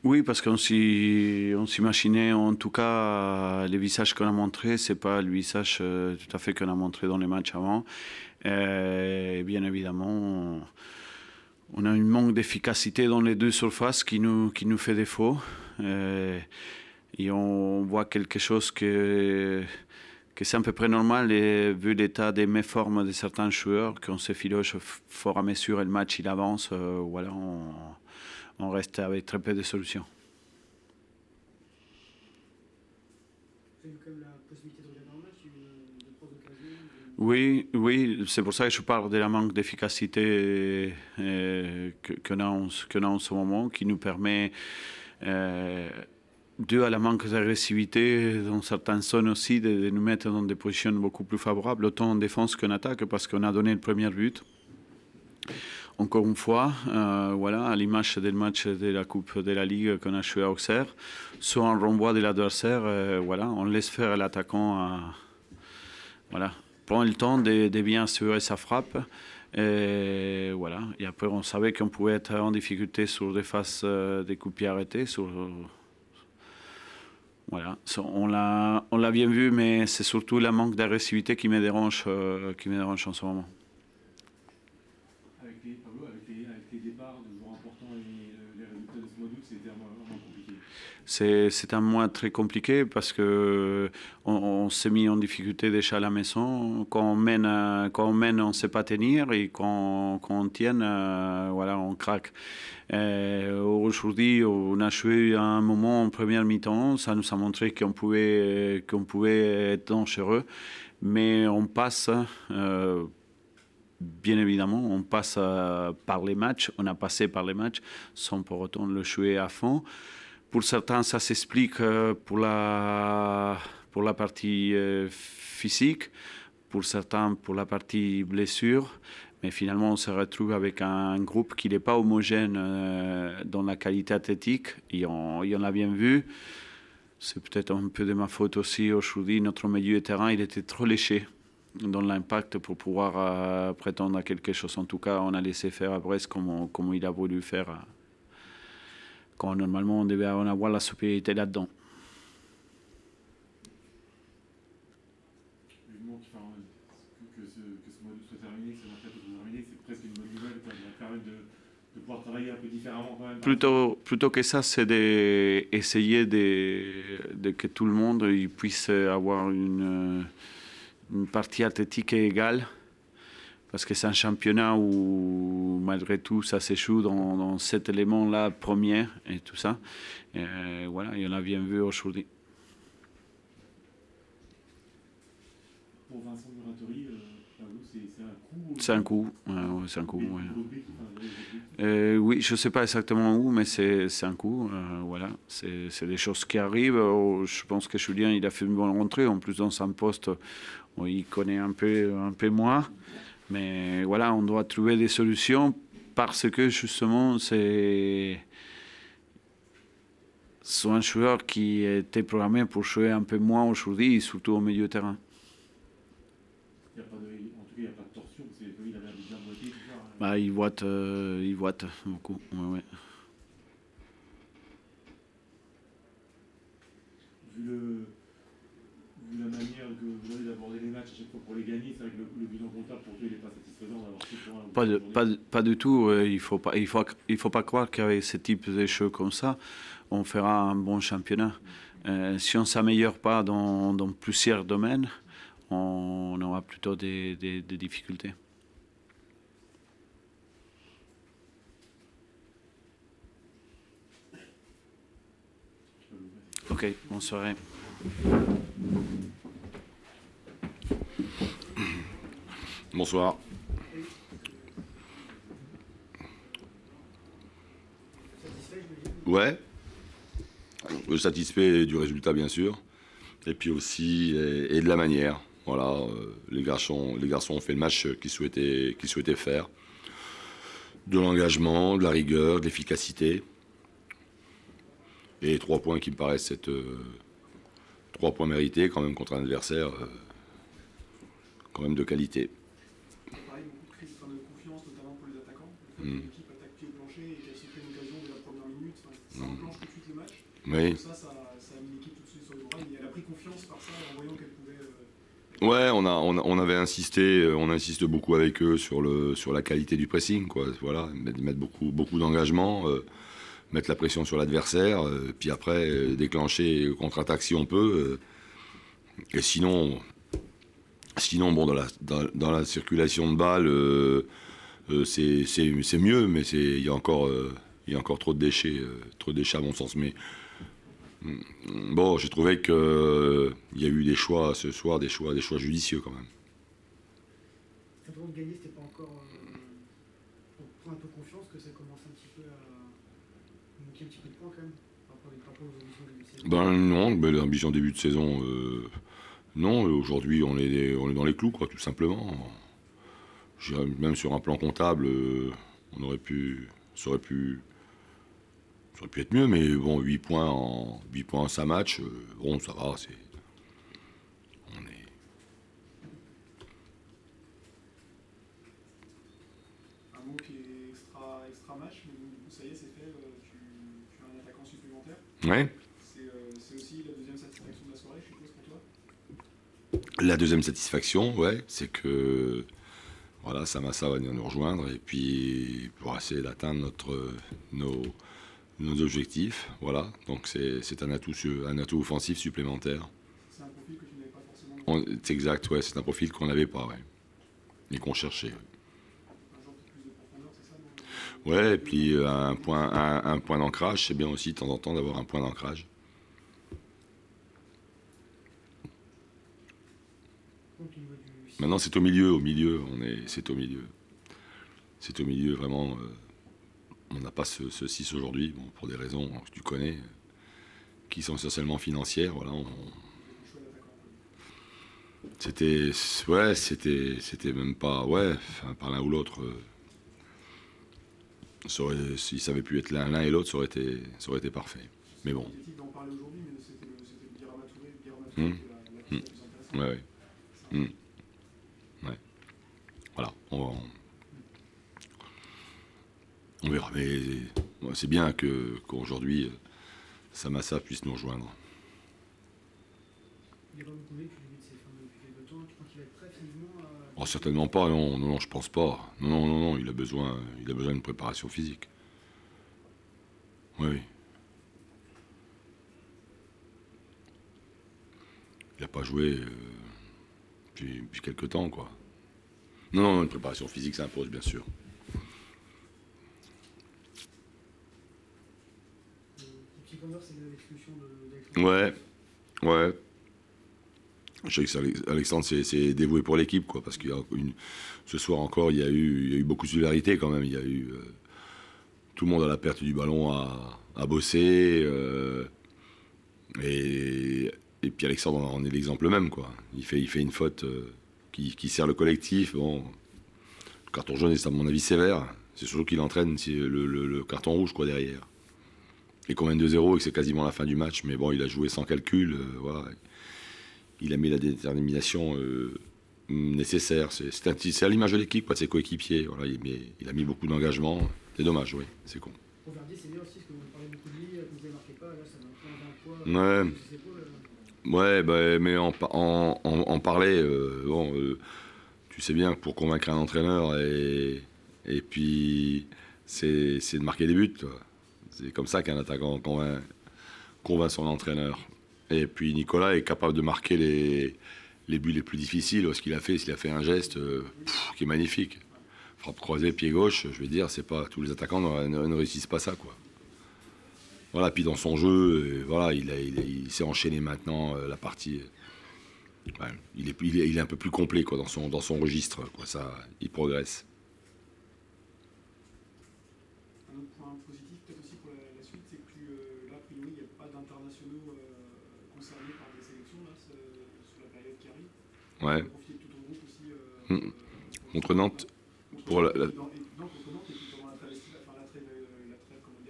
Oui, parce qu'on s'imaginait, en tout cas, les visages qu'on a montrés, c'est pas le visage tout à fait qu'on a montré dans les matchs avant. Et bien évidemment, on a un manque d'efficacité dans les deux surfaces qui nous fait défaut. Et on voit quelque chose que c'est à peu près normal, et vu l'état des méformes de certains joueurs, qu'on s'effiloche fort à mesure et le match il avance, voilà, on reste avec très peu de solutions. Oui, oui, c'est pour ça que je parle de la manque d'efficacité qu'on a en ce moment, qui nous permet, dû à la manque d'agressivité dans certaines zones aussi, de nous mettre dans des positions beaucoup plus favorables, autant en défense qu'en attaque, parce qu'on a donné le premier but. Encore une fois, voilà, à l'image du match de la Coupe de la Ligue qu'on a joué à Auxerre, soit on renvoie de l'adversaire, voilà, on laisse faire l'attaquant, voilà, prend le temps de bien assurer sa frappe. Et voilà. Et après, on savait qu'on pouvait être en difficulté sur des phases des coups de pied arrêtés. Voilà. On l'a bien vu, mais c'est surtout le manque d'agressivité qui me dérange en ce moment. Avec les départs de joueurs importants et les résultats de ce mois d'août, c'était un mois compliqué. C'est un mois très compliqué parce que on s'est mis en difficulté déjà à la maison. Quand on mène, on ne sait pas tenir, et quand on tient, voilà, on craque. Aujourd'hui, on a joué à un moment en première mi-temps. Ça nous a montré qu'on pouvait être dangereux, mais on passe. Bien évidemment, on passe par les matchs. On a passé par les matchs sans pour autant le jouer à fond. Pour certains, ça s'explique pour la partie physique, pour certains pour la partie blessure, mais finalement on se retrouve avec un groupe qui n'est pas homogène dans la qualité athlétique, et on l'a bien vu. C'est peut-être un peu de ma faute aussi. Aujourd'hui, notre milieu de terrain, il était trop léché dans l'impact pour pouvoir prétendre à quelque chose. En tout cas, on a laissé faire à Brest comme il a voulu faire. Quand normalement on devait avoir la supériorité là-dedans. Que ce mois d'août soit terminé, que ce mercato soit terminé, c'est presque une bonne nouvelle, quoi. Ça va permettre de pouvoir travailler un peu différemment quand même. Plutôt que ça, c'est d'essayer que tout le monde puisse avoir une partie athlétique égale. Parce que c'est un championnat où, malgré tout, ça s'échoue dans cet élément-là premier et tout ça. Et voilà, il y en a bien vu aujourd'hui. Pour Vincent Muratori, c'est un coup. C'est un coup, c'est un coup. Oui, je ne sais pas exactement où, mais c'est un coup. Voilà, c'est des choses qui arrivent. Je pense que Julien, il a fait une bonne rentrée. En plus, dans son poste, il connaît un peu moins. Mais voilà, on doit trouver des solutions parce que justement, c'est un joueur qui était programmé pour jouer un peu moins aujourd'hui, surtout au milieu de terrain. En tout cas, il n'y a pas de torsion, parce qu'il a l'air de bien boiter, tout ça. Bah, il boite beaucoup. Ouais. Vu la manière que vous avez d'aborder les matchs à chaque fois pour les gagner, c'est vrai que le bilan comptable pour toi il n'est pas satisfaisant d'avoir 6 points. Pas du tout. Il faut pas croire qu'avec ce type de jeux comme ça, on fera un bon championnat. Si on ne s'améliore pas dans plusieurs domaines, on aura plutôt des difficultés. Ok, bonne soirée. Bonsoir. Ouais. Satisfait du résultat, bien sûr. Et puis aussi, et de la manière. Voilà, les garçons ont fait le match qu'ils souhaitaient faire. De l'engagement, de la rigueur, de l'efficacité. Et 3 points qui me paraissent être 3 points mérités quand même contre un adversaire quand même de qualité. Pareil, beaucoup de confiance, notamment pour les attaquants. L'équipe attaque pied au plancher et qu'elle se fait une occasion dès la première minute. C'est un planche tout de suite. match. Oui. Ça a mis l'équipe tout de suite sur le rail. Elle a pris confiance par ça en voyant qu'elle pouvait. Ouais, on avait insisté, on insiste beaucoup avec eux sur la qualité du pressing, quoi. Voilà, mettre beaucoup d'engagement, mettre la pression sur l'adversaire, puis après déclencher contre-attaque si on peut. Et sinon, bon, dans la circulation de balles, c'est mieux, mais il y a encore trop de déchets à mon sens. Mais bon, j'ai trouvé qu'il y a eu des choix ce soir, des choix judicieux quand même. Avant de gagner, c'était pas encore pour prendre un peu confiance que ça commence un petit peu à manquer un petit peu de points quand même par rapport aux ambitions début de saison. Ben non, ben, l'ambition début de saison, non. Aujourd'hui, on est dans les clous, quoi, tout simplement. Je dirais, même sur un plan comptable, ça aurait pu être mieux, mais bon, 8 points en 5 matchs, bon, ça va, Un mot qui est extra match, mais du coup, ça y est, c'est fait. Tu as un attaquant supplémentaire. Ouais. C'est aussi la deuxième satisfaction de la soirée, je suppose, pour toi. La deuxième satisfaction, ouais, c'est que voilà, Samassa va venir nous rejoindre et puis pour essayer d'atteindre nos objectifs, voilà. Donc c'est un atout offensif supplémentaire. C'est un profil que tu n'avais pas forcément. C'est exact, ouais, c'est un profil qu'on n'avait pas, ouais, et qu'on cherchait. Ouais. Un genre de plus de profondeur, c'est ça Ouais, et puis un point d'ancrage, c'est bien aussi de temps en temps d'avoir un point d'ancrage. Maintenant, c'est au milieu, c'est au milieu. C'est au milieu, vraiment. On n'a pas ce 6 aujourd'hui, bon, pour des raisons que tu connais, qui sont essentiellement financières. Voilà, c'était même pas, ouais, enfin, par l'un ou l'autre. Si ça avait pu être l'un et l'autre, ça aurait été parfait. Mais bon. L'objectif d'en parler aujourd'hui, mais c'était le Birama Touré la plus intéressante. Ouais. Ouais. Voilà. On verra. Mais c'est bien qu'aujourd'hui, Samassa puisse nous rejoindre. Il n'est pas beaucoup convaincu depuis quelque temps. Tu crois qu'il va être prêt physiquement Oh, certainement pas, non, je pense pas. Non, il a besoin d'une préparation physique. Oui. Il n'a pas joué depuis quelques temps, quoi. Non, une préparation physique s'impose, bien sûr. Le petit point d'heure, c'est l'expulsion d'Alexandre. Ouais. Je sais que Alexandre s'est dévoué pour l'équipe, quoi, parce qu'il y a ce soir encore, il y a eu beaucoup de solidarité quand même. Il y a eu tout le monde à la perte du ballon à bosser, et puis Alexandre en est l'exemple même, quoi. Il fait une faute qui sert le collectif. Bon, le carton jaune est à mon avis sévère. C'est surtout qu'il entraîne le carton rouge, quoi, derrière. Et qu'on mène 2-0 et que c'est quasiment la fin du match, mais bon, il a joué sans calcul, voilà. Il a mis la détermination nécessaire. C'est à l'image de l'équipe, quoi, de ses coéquipiers. Voilà, il a mis beaucoup d'engagement. C'est dommage, oui, c'est con. Pour Verdier, c'est bien aussi, parce que vous parlez beaucoup de lui, quand vous ne marquez pas, là, ça va prendre un poids. Ouais, bah, mais en parler, tu sais bien que pour convaincre un entraîneur, et puis c'est de marquer des buts, quoi. C'est comme ça qu'un attaquant convainc son entraîneur. Et puis Nicolas est capable de marquer les buts les plus difficiles. S'il a fait un geste qui est magnifique. Frappe croisée, pied gauche, je vais dire, c'est pas tous les attaquants ne réussissent pas ça, quoi. Voilà, puis dans son jeu, voilà, il s'est enchaîné maintenant la partie. Ouais, il est un peu plus complet, quoi, dans son registre, quoi. Ça, il progresse. Un autre point positif, peut-être aussi pour la suite, c'est que là, a priori, il n'y a pas d'internationaux concernés par des sélections là, sur la période qui arrive. Ouais. On va profiter de tout ton groupe aussi. Contre Nantes, pour la. Non, contre Nantes, et puis pendant la trêve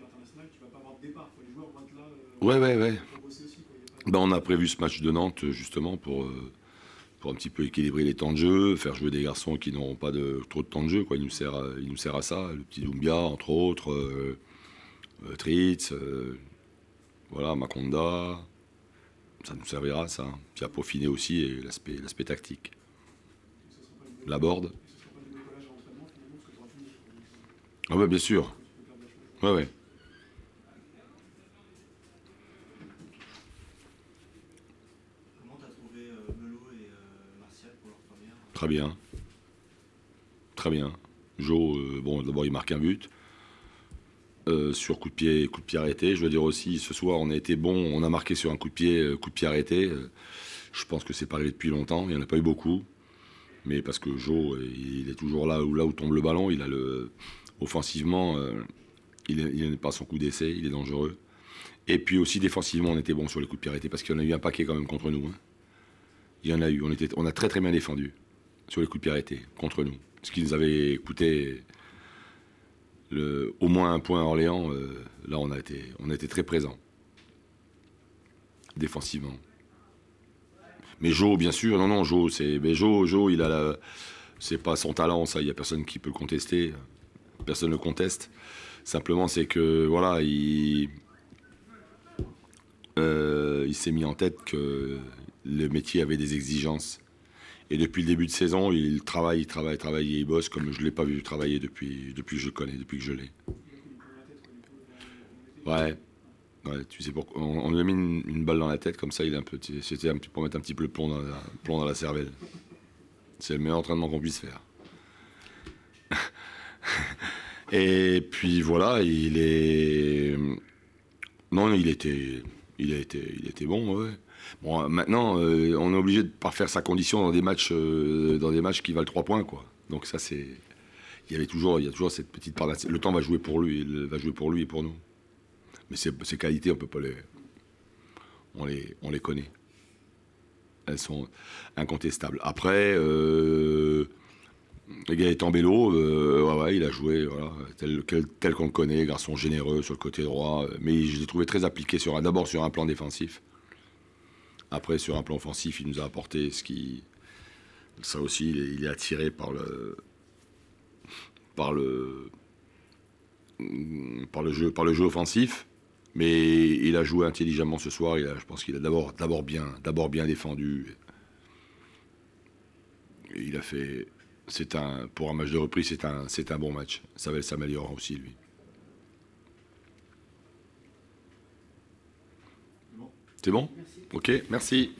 internationale, tu ne vas pas avoir de départ. Les joueurs vont être là. Ouais. Pour bosser aussi, quoi. Ben, on a prévu ce match de Nantes justement pour un petit peu équilibrer les temps de jeu, faire jouer des garçons qui n'auront pas trop de temps de jeu, quoi. Il nous sert à ça, le petit Doumbia entre autres, Tritz, Voilà, Makonda, ça nous servira, ça. Puis à peaufiner aussi et l'aspect tactique. La board. Ah ouais, bien sûr. Ouais, ouais. Comment t'as trouvé Melo et Martial pour leur première? Très bien. Très bien. Jo, bon, d'abord il marque un but. Sur coup de pied arrêté. Je veux dire aussi, ce soir on a été bon, on a marqué sur un coup de pied arrêté. Je pense que c'est pas arrivé depuis longtemps, il n'y en a pas eu beaucoup. Mais parce que Jo, il est toujours là où tombe le ballon, il a offensivement, il n'est pas son coup d'essai, il est dangereux. Et puis aussi défensivement, on était bon sur les coups de pied arrêtés parce qu'il y en a eu un paquet quand même contre nous. Hein. Il y en a eu, on a très très bien défendu sur les coups de pied arrêtés contre nous. Ce qui nous avait coûté au moins un point à Orléans. Là, on a été très présents défensivement. Mais Jo, bien sûr, non, Jo, Jo, il a c'est pas son talent, ça, il y a personne qui peut le contester, personne ne le conteste. Simplement, c'est que voilà, il s'est mis en tête que le métier avait des exigences. Et depuis le début de saison, il travaille et il bosse comme je ne l'ai pas vu travailler depuis que je le connais, depuis que je l'ai. Ouais. Ouais, tu sais pourquoi on lui a mis une balle dans la tête, comme ça, c'était pour mettre un petit peu le plomb dans la cervelle. C'est le meilleur entraînement qu'on puisse faire. Et puis voilà, non, il était bon, ouais. Bon, maintenant, on est obligé de parfaire sa condition dans des matchs qui valent 3 points, quoi. Donc ça, il y a toujours cette petite part. Le temps va jouer pour lui, et pour nous. Mais ces qualités, on peut pas on les connaît. Elles sont incontestables. Après, Gaëtan Bello, ouais, il a joué voilà, tel qu'on le connaît, garçon généreux sur le côté droit. Mais je l'ai trouvé très appliqué d'abord sur un plan défensif. Après, sur un plan offensif, il nous a apporté ça aussi, il est attiré par le jeu offensif. Mais il a joué intelligemment ce soir. Je pense qu'il a d'abord bien défendu. Il a fait. Pour un match de reprise, c'est un bon match. Ça va s'améliorer aussi, lui. C'est bon ? Ok, merci.